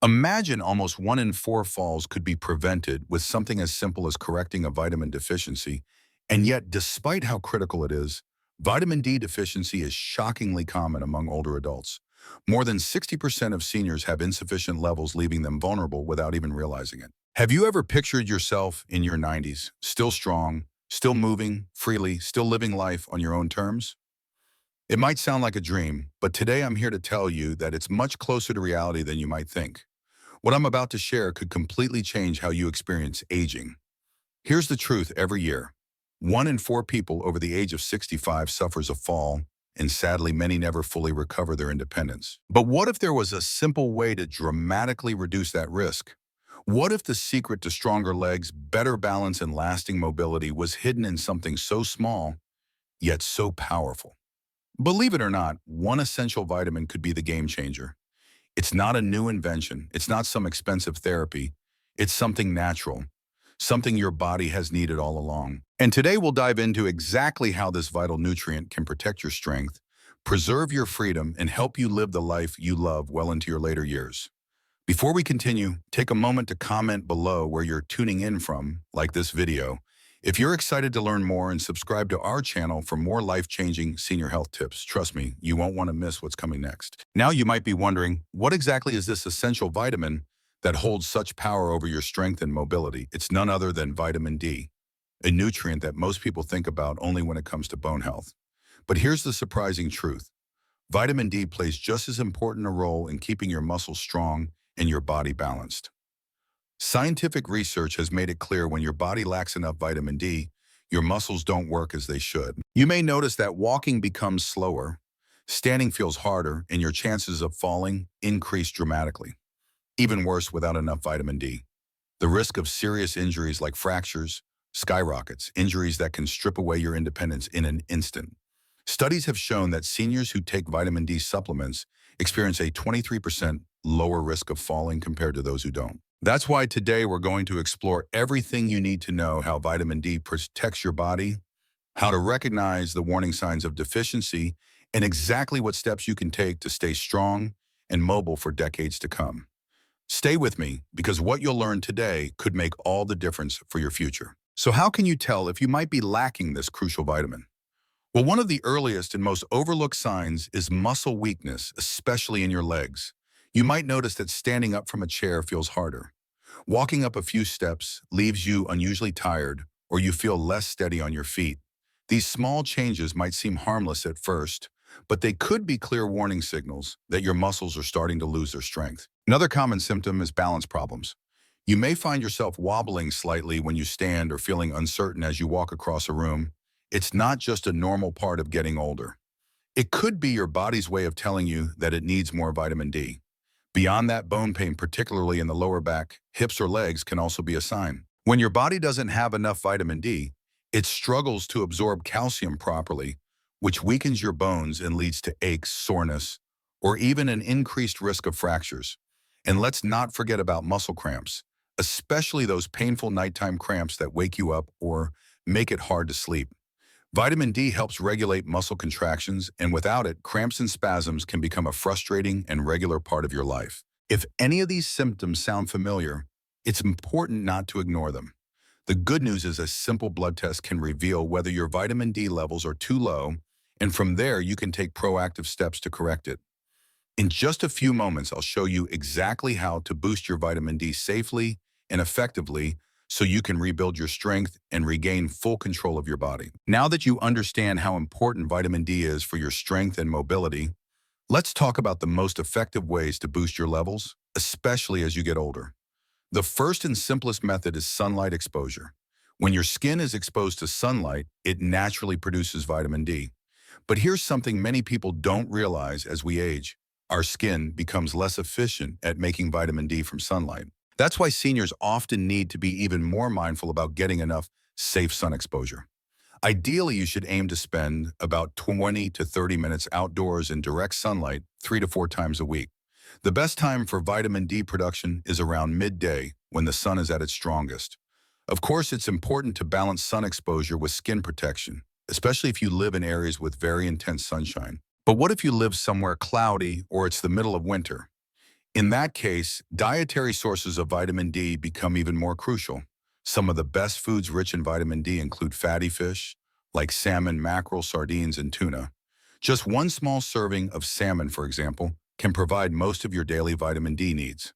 Imagine almost 1 in 4 falls could be prevented with something as simple as correcting a vitamin deficiency. And yet, despite how critical it is, vitamin D deficiency is shockingly common among older adults. More than 60% of seniors have insufficient levels, leaving them vulnerable without even realizing it. Have you ever pictured yourself in your 90s, still strong, still moving freely, still living life on your own terms? It might sound like a dream, but today I'm here to tell you that it's much closer to reality than you might think. What I'm about to share could completely change how you experience aging. Here's the truth: every year, 1 in 4 people over the age of 65 suffers a fall, and sadly, many never fully recover their independence. But what if there was a simple way to dramatically reduce that risk? What if the secret to stronger legs, better balance, and lasting mobility was hidden in something so small, yet so powerful? Believe it or not, one essential vitamin could be the game changer. It's not a new invention. It's not some expensive therapy. It's something natural, something your body has needed all along. And today we'll dive into exactly how this vital nutrient can protect your strength, preserve your freedom, and help you live the life you love well into your later years. Before we continue, take a moment to comment below where you're tuning in from, like this video. If you're excited to learn more, and subscribe to our channel for more life-changing senior health tips. Trust me, you won't want to miss what's coming next. Now you might be wondering, what exactly is this essential vitamin that holds such power over your strength and mobility? It's none other than vitamin D, a nutrient that most people think about only when it comes to bone health. But here's the surprising truth. Vitamin D plays just as important a role in keeping your muscles strong and your body balanced. Scientific research has made it clear when your body lacks enough vitamin D, your muscles don't work as they should. You may notice that walking becomes slower, standing feels harder, and your chances of falling increase dramatically. Even worse, without enough vitamin D, the risk of serious injuries like fractures skyrockets, injuries that can strip away your independence in an instant. Studies have shown that seniors who take vitamin D supplements experience a 23% lower risk of falling compared to those who don't. That's why today we're going to explore everything you need to know: how vitamin D protects your body, how to recognize the warning signs of deficiency, and exactly what steps you can take to stay strong and mobile for decades to come. Stay with me, because what you'll learn today could make all the difference for your future. So how can you tell if you might be lacking this crucial vitamin? Well, one of the earliest and most overlooked signs is muscle weakness, especially in your legs. You might notice that standing up from a chair feels harder. Walking up a few steps leaves you unusually tired, or you feel less steady on your feet. These small changes might seem harmless at first, but they could be clear warning signals that your muscles are starting to lose their strength. Another common symptom is balance problems. You may find yourself wobbling slightly when you stand, or feeling uncertain as you walk across a room. It's not just a normal part of getting older. It could be your body's way of telling you that it needs more vitamin D. Beyond that, bone pain, particularly in the lower back, hips, or legs, can also be a sign. When your body doesn't have enough vitamin D, it struggles to absorb calcium properly, which weakens your bones and leads to aches, soreness, or even an increased risk of fractures. And let's not forget about muscle cramps, especially those painful nighttime cramps that wake you up or make it hard to sleep. Vitamin D helps regulate muscle contractions, and without it, cramps and spasms can become a frustrating and regular part of your life. If any of these symptoms sound familiar, it's important not to ignore them. The good news is a simple blood test can reveal whether your vitamin D levels are too low, and from there you can take proactive steps to correct it. In just a few moments, I'll show you exactly how to boost your vitamin D safely and effectively, so you can rebuild your strength and regain full control of your body. Now that you understand how important vitamin D is for your strength and mobility, let's talk about the most effective ways to boost your levels, especially as you get older. The first and simplest method is sunlight exposure. When your skin is exposed to sunlight, it naturally produces vitamin D. But here's something many people don't realize: as we age, our skin becomes less efficient at making vitamin D from sunlight. That's why seniors often need to be even more mindful about getting enough safe sun exposure. Ideally, you should aim to spend about 20 to 30 minutes outdoors in direct sunlight 3 to 4 times a week. The best time for vitamin D production is around midday, when the sun is at its strongest. Of course, it's important to balance sun exposure with skin protection, especially if you live in areas with very intense sunshine. But what if you live somewhere cloudy or it's the middle of winter? In that case, dietary sources of vitamin D become even more crucial. Some of the best foods rich in vitamin D include fatty fish, like salmon, mackerel, sardines, and tuna. Just one small serving of salmon, for example, can provide most of your daily vitamin D needs.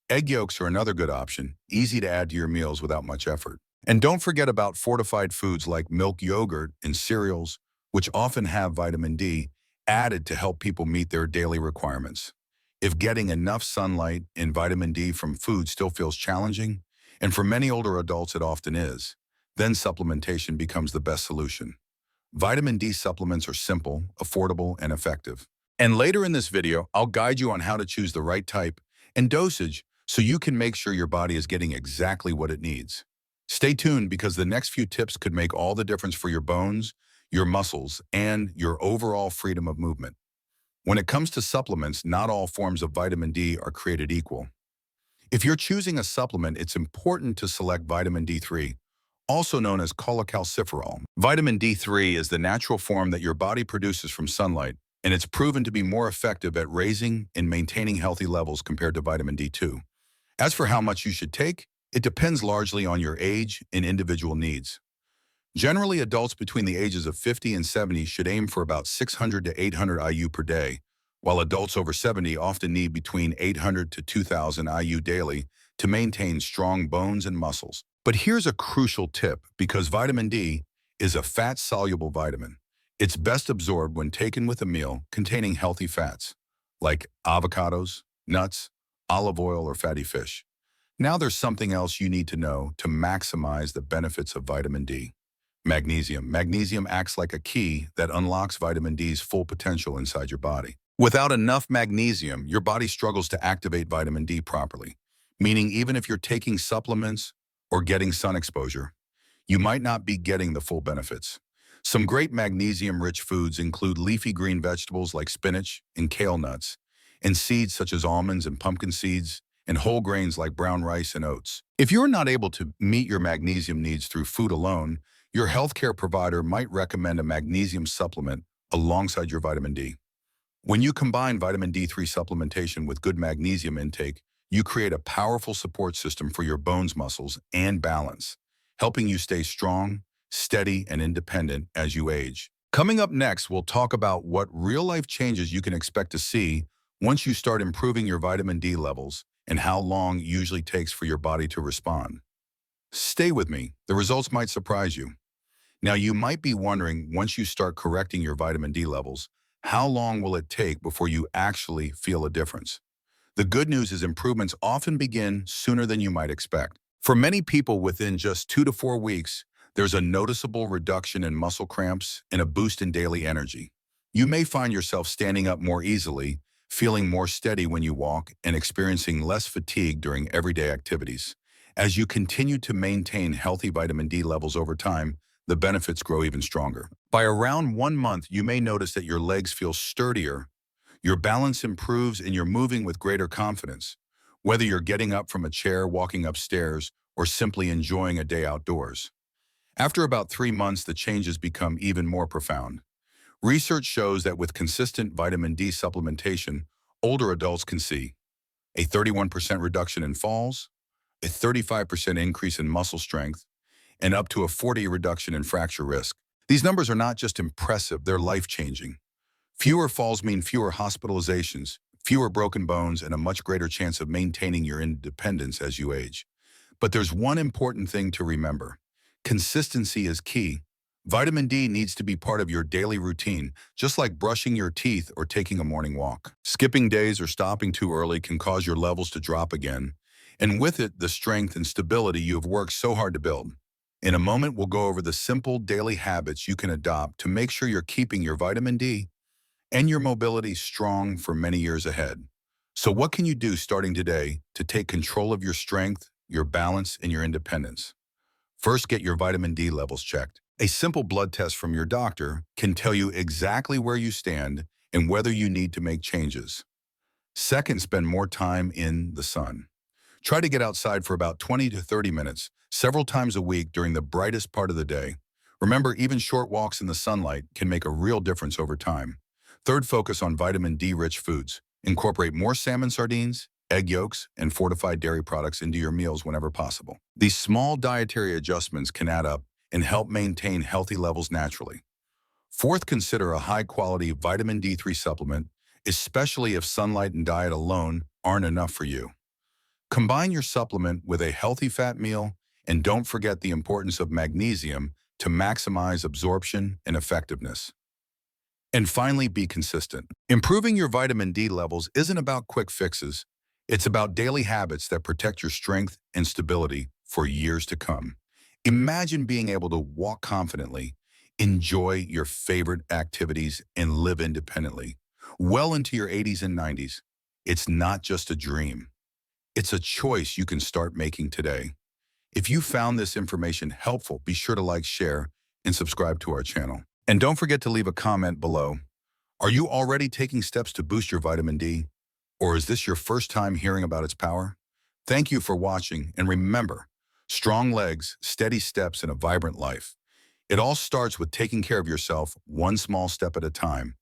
Egg yolks are another good option, easy to add to your meals without much effort. And don't forget about fortified foods like milk yogurt and cereals, which often have vitamin D added to help people meet their daily requirements. If getting enough sunlight and vitamin D from food still feels challenging, and for many older adults it often is, then supplementation becomes the best solution. Vitamin D supplements are simple, affordable, and effective. And later in this video, I'll guide you on how to choose the right type and dosage so you can make sure your body is getting exactly what it needs. Stay tuned because the next few tips could make all the difference for your bones, your muscles, and your overall freedom of movement. When it comes to supplements, not all forms of vitamin D are created equal. If you're choosing a supplement, it's important to select vitamin D3, also known as cholecalciferol. Vitamin D3 is the natural form that your body produces from sunlight, and it's proven to be more effective at raising and maintaining healthy levels compared to vitamin D2. As for how much you should take, it depends largely on your age and individual needs. Generally, adults between the ages of 50 and 70 should aim for about 600 to 800 IU per day, while adults over 70 often need between 800 to 2,000 IU daily to maintain strong bones and muscles. But here's a crucial tip because vitamin D is a fat-soluble vitamin. It's best absorbed when taken with a meal containing healthy fats, like avocados, nuts, olive oil, or fatty fish. Now there's something else you need to know to maximize the benefits of vitamin D. Magnesium. Magnesium acts like a key that unlocks vitamin D's full potential inside your body. Without enough magnesium, your body struggles to activate vitamin D properly, meaning even if you're taking supplements or getting sun exposure, you might not be getting the full benefits. Some great magnesium-rich foods include leafy green vegetables like spinach and kale nuts, and seeds such as almonds and pumpkin seeds, and whole grains like brown rice and oats. If you're not able to meet your magnesium needs through food alone, your healthcare provider might recommend a magnesium supplement alongside your vitamin D. When you combine vitamin D3 supplementation with good magnesium intake, you create a powerful support system for your bones, muscles, and balance, helping you stay strong, steady, and independent as you age. Coming up next, we'll talk about what real-life changes you can expect to see once you start improving your vitamin D levels and how long it usually takes for your body to respond. Stay with me. The results might surprise you. Now, you might be wondering, once you start correcting your vitamin D levels, how long will it take before you actually feel a difference? The good news is improvements often begin sooner than you might expect. For many people, within just 2 to 4 weeks, there's a noticeable reduction in muscle cramps and a boost in daily energy. You may find yourself standing up more easily, feeling more steady when you walk, and experiencing less fatigue during everyday activities. As you continue to maintain healthy vitamin D levels over time, the benefits grow even stronger. By around 1 month, you may notice that your legs feel sturdier, your balance improves, and you're moving with greater confidence. Whether you're getting up from a chair, walking upstairs, or simply enjoying a day outdoors. After about 3 months, the changes become even more profound. Research shows that with consistent vitamin D supplementation, older adults can see a 31% reduction in falls, a 35% increase in muscle strength, and up to a 40% reduction in fracture risk. These numbers are not just impressive, they're life-changing. Fewer falls mean fewer hospitalizations, fewer broken bones, and a much greater chance of maintaining your independence as you age. But there's one important thing to remember. Consistency is key. Vitamin D needs to be part of your daily routine, just like brushing your teeth or taking a morning walk. Skipping days or stopping too early can cause your levels to drop again, and with it, the strength and stability you have worked so hard to build. In a moment, we'll go over the simple daily habits you can adopt to make sure you're keeping your vitamin D and your mobility strong for many years ahead. So what can you do starting today to take control of your strength, your balance, and your independence? First, get your vitamin D levels checked. A simple blood test from your doctor can tell you exactly where you stand and whether you need to make changes. Second, spend more time in the sun. Try to get outside for about 20 to 30 minutes, several times a week during the brightest part of the day. Remember, even short walks in the sunlight can make a real difference over time. Third, focus on vitamin D-rich foods. Incorporate more salmon, sardines, egg yolks, and fortified dairy products into your meals whenever possible. These small dietary adjustments can add up and help maintain healthy levels naturally. Fourth, consider a high-quality vitamin D3 supplement, especially if sunlight and diet alone aren't enough for you. Combine your supplement with a healthy fat meal, and don't forget the importance of magnesium to maximize absorption and effectiveness. And finally, be consistent. Improving your vitamin D levels isn't about quick fixes. It's about daily habits that protect your strength and stability for years to come. Imagine being able to walk confidently, enjoy your favorite activities, and live independently well into your 80s and 90s. It's not just a dream. It's a choice you can start making today. If you found this information helpful, be sure to like, share, and subscribe to our channel. And don't forget to leave a comment below. Are you already taking steps to boost your vitamin D? Or is this your first time hearing about its power? Thank you for watching, and remember, strong legs, steady steps, and a vibrant life. It all starts with taking care of yourself one small step at a time.